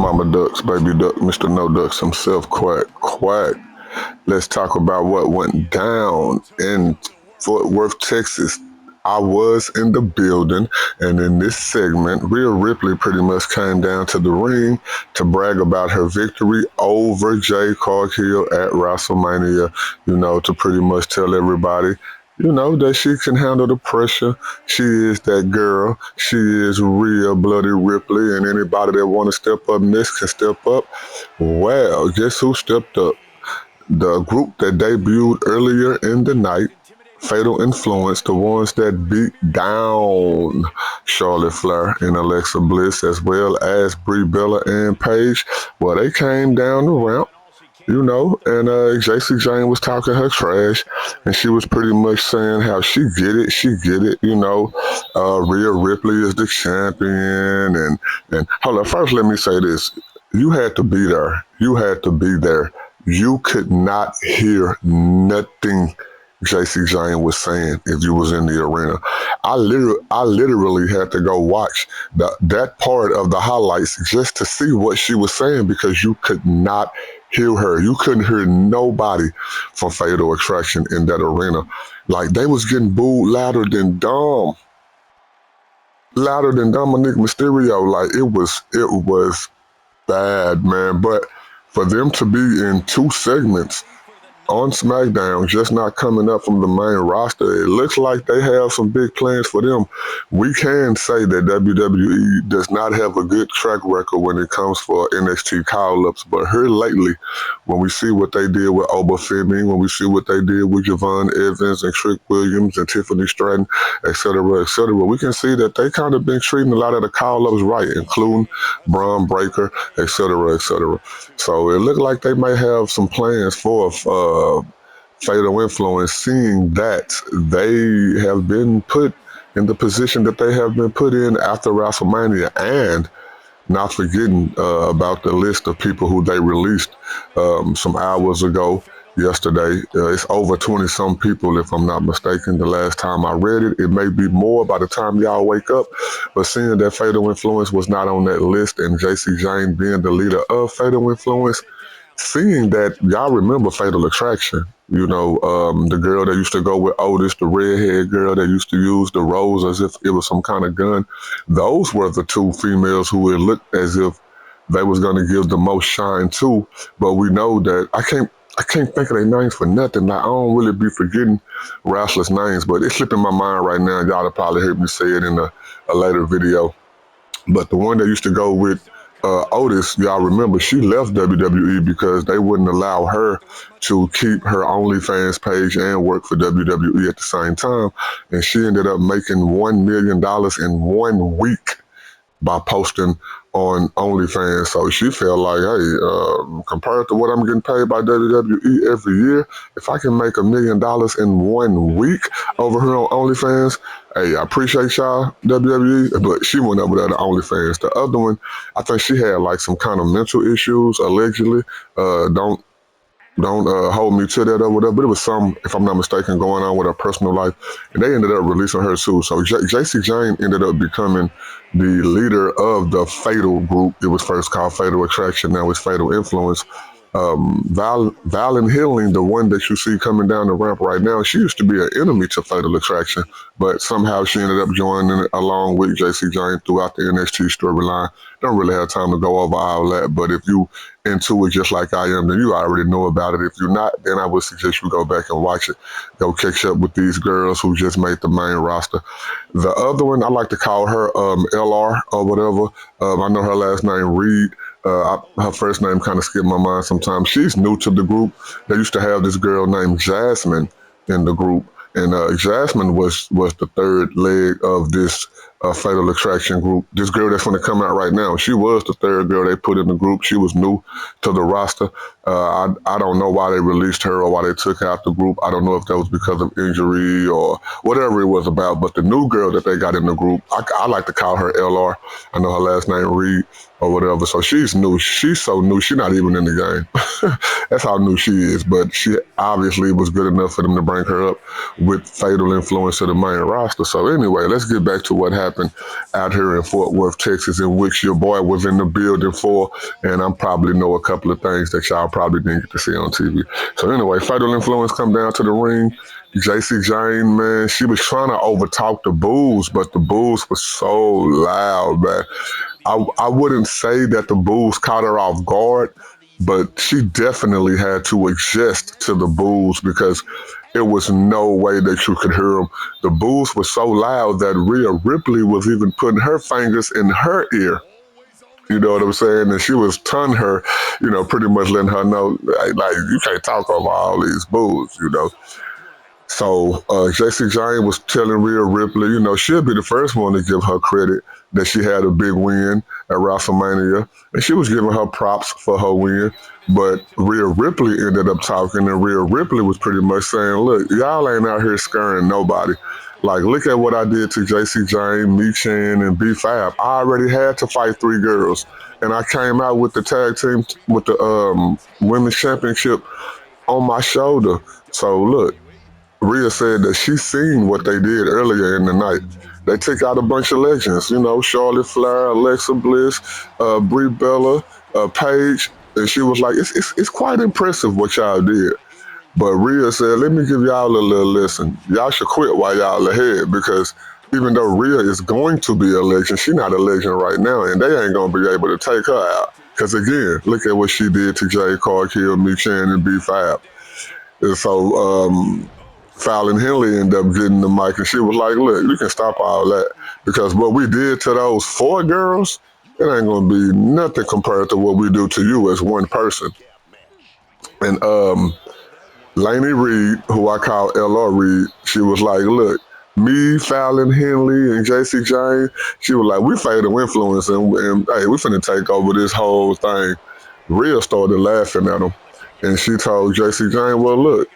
Mama Ducks, Baby Duck, Mr. No Ducks himself, Quack, Quack. Let's talk about what went down in Fort Worth, Texas. I was in the building, and in this segment, Rhea Ripley pretty much came down to the ring to brag about her victory over Jay Cargill at WrestleMania, to pretty much tell everybody, that she can handle the pressure. She is that girl. She is Rhea Bloody Ripley, and anybody that want to step up next can step up. Well, guess who stepped up? The group that debuted earlier in the night, Fatal Influence, the ones that beat down Charlotte Flair and Alexa Bliss, as well as Brie Bella and Paige. Well, they came down the ramp, and JC Jane was talking her trash, and she was pretty much saying how she get it. Rhea Ripley is the champion, and hold on, first let me say this: you had to be there. You had to be there. You could not hear nothing JC Jane was saying if you was in the arena. I literally had to go watch that part of the highlights just to see what she was saying because you could not hear her. You couldn't hear nobody from Fatal Attraction in that arena. Like they was getting booed louder than Dominic Mysterio. Like it was bad, man. But for them to be in two segments on SmackDown, just not coming up from the main roster, it looks like they have some big plans for them. We can say that WWE does not have a good track record when it comes for NXT call-ups, but here lately, when we see what they did with Oba Femi, when we see what they did with Javon Evans and Trick Williams and Tiffany Stratton, etc., we can see that they kind of been treating a lot of the call-ups right, including Braun Breaker, etc. So it looked like they may have some plans for Fatal Influence, seeing that they have been put in the position that they have been put in after WrestleMania, and not forgetting about the list of people who they released some hours ago. Yesterday, it's over 20 some people, if I'm not mistaken. The last time I read it, it may be more by the time y'all wake up. But seeing that Fatal Influence was not on that list, and JC Jane being the leader of Fatal Influence, seeing that y'all remember Fatal Attraction, the girl that used to go with Otis, the redhead girl that used to use the rose as if it was some kind of gun. Those were the two females who it looked as if they was going to give the most shine to. But we know that I can't think of their names for nothing. Like, I don't really be forgetting wrestlers' names, but it's slipping my mind right now. Y'all will probably hear me say it in a later video. But the one that used to go with Otis, y'all remember, she left WWE because they wouldn't allow her to keep her OnlyFans page and work for WWE at the same time. And she ended up making $1 million in 1 week by posting on OnlyFans. So she felt like, hey, compared to what I'm getting paid by WWE every year, if I can make $1 million in 1 week over here on OnlyFans, hey, I appreciate y'all, WWE, but she went over there to OnlyFans. The other one, I think she had like some kind of mental issues, allegedly. Don't hold me to that or whatever, but it was some, if I'm not mistaken, going on with her personal life, and they ended up releasing her too. So JC Jane ended up becoming the leader of the Fatal group. It was first called Fatal Attraction, now it's Fatal Influence. Valen Healing, the one that you see coming down the ramp right now, she used to be an enemy to Fatal Attraction, but somehow she ended up joining it along with JC Jane throughout the NXT storyline. Don't really have time to go over all that, but if you into it just like I am, then you already know about it. If you're not, then I would suggest you go back and watch it. Go catch up with these girls who just made the main roster. The other one, I like to call her LR or whatever. I know her last name Reed. Her first name kind of skipped my mind sometimes. She's new to the group. They used to have this girl named Jasmine in the group, and Jasmine was the third leg of this Fatal Attraction group. This girl that's going to come out right now, she was the third girl they put in the group. She was new to the roster. I don't know why they released her or why they took her out the group. I don't know if that was because of injury or whatever it was about. But the new girl that they got in the group, I like to call her LR. I know her last name Reed or whatever. So she's new. She's so new. She's not even in the game. That's how new she is. But she obviously was good enough for them to bring her up with Fatal Influence to the main roster. So anyway, let's get back to what happened happened out here in Fort Worth, Texas, in which your boy was in the building for, and I probably know a couple of things that y'all probably didn't get to see on TV. So anyway, Fatal Influence come down to the ring. JC Jane, man, she was trying to overtalk the boos, but the boos were so loud, man. I wouldn't say that the boos caught her off guard, but she definitely had to adjust to the boos because it was no way that you could hear them. The boos were so loud that Rhea Ripley was even putting her fingers in her ear. You know what I'm saying? And she was telling her, pretty much letting her know, like you can't talk over all these boos, So JC Jane was telling Rhea Ripley, she'll be the first one to give her credit that she had a big win at WrestleMania, and she was giving her props for her win. But Rhea Ripley ended up talking, and Rhea Ripley was pretty much saying, "Look, y'all ain't out here scaring nobody. Like, look at what I did to JC Jane, Me Chan, and B Fab. I already had to fight 3 girls, and I came out with the tag team with the women's championship on my shoulder. So look." Rhea said that she seen what they did earlier in the night. They took out a bunch of legends, Charlotte Flair, Alexa Bliss, Brie Bella, Paige, and she was like, it's quite impressive what y'all did. But Rhea said, let me give y'all a little lesson. Y'all should quit while y'all ahead because even though Rhea is going to be a legend, she's not a legend right now, and they ain't going to be able to take her out. Because again, look at what she did to Jay Cargill, Me Chan, and B5. And so Fallon Henley ended up getting the mic, and she was like, look, you can stop all that. Because what we did to those 4 girls, it ain't going to be nothing compared to what we do to you as one person. And Lainey Reed, who I call LR Reed, she was like, look, me, Fallon Henley, and JC Jane, she was like, we Fatal Influence, and hey, we finna take over this whole thing. Rhea started laughing at him, and she told JC Jane, well, look,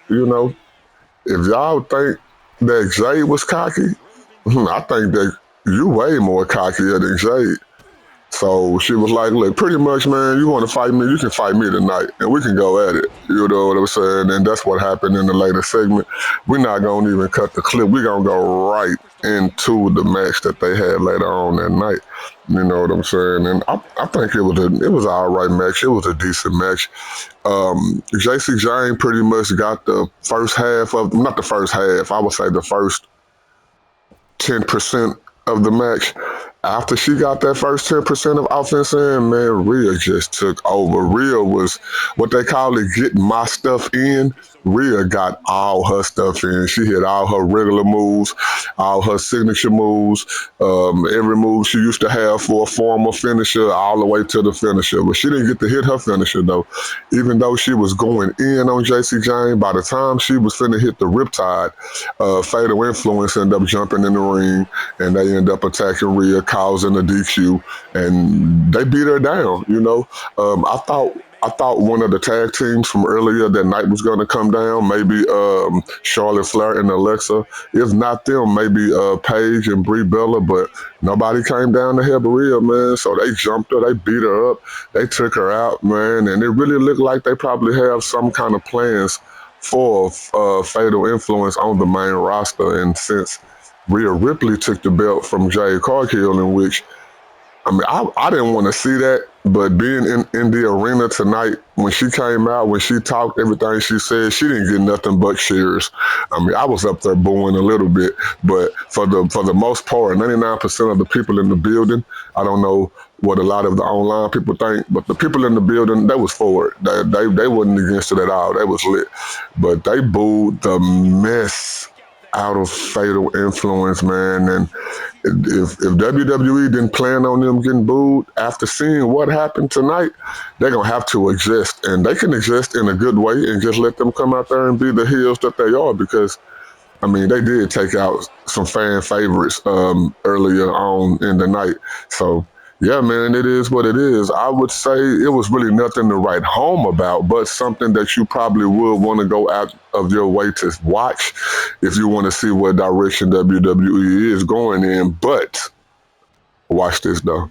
if y'all think that Jade was cocky, I think that you way more cockier than Jade. So she was like, look, pretty much, man, you want to fight me, you can fight me tonight, and we can go at it. You know what I'm saying? And that's what happened in the later segment. We're not going to even cut the clip. We're going to go right into the match that they had later on that night. You know what I'm saying? And I think it was an all right match. It was a decent match. JC Jane pretty much got the first half of, not the first half, I would say the first 10% of the match. After she got that first 10% of offense in, man, Rhea just took over. Rhea was what they call it, getting my stuff in. Rhea got all her stuff in. She hit all her regular moves, all her signature moves, every move she used to have for a former finisher, all the way to the finisher. But she didn't get to hit her finisher, though. Even though she was going in on JC Jane, by the time she was finna hit the Riptide, Fatal Influence ended up jumping in the ring, and they ended up attacking Rhea, causing a DQ, and they beat her down. I thought one of the tag teams from earlier that night was going to come down. Maybe Charlotte Flair and Alexa. If not them, maybe Paige and Brie Bella. But nobody came down to help Rhea, man. So they jumped her, they beat her up, they took her out, man. And it really looked like they probably have some kind of plans for Fatal Influence on the main roster. And since Rhea Ripley took the belt from Jade Cargill, in which I didn't want to see that, but being in the arena tonight, when she came out, when she talked, everything she said, she didn't get nothing but cheers. I was up there booing a little bit, but for the most part, 99% of the people in the building, I don't know what a lot of the online people think, but the people in the building, they was for it. They wasn't against it at all. They was lit, but they booed the mess out of Fatal Influence, man. And if WWE didn't plan on them getting booed after seeing what happened tonight, they're gonna have to adjust, and they can adjust in a good way and just let them come out there and be the heels that they are. Because they did take out some fan favorites earlier on in the night. So yeah, man, it is what it is. I would say it was really nothing to write home about, but something that you probably would want to go out of your way to watch if you want to see what direction WWE is going in. But watch this though.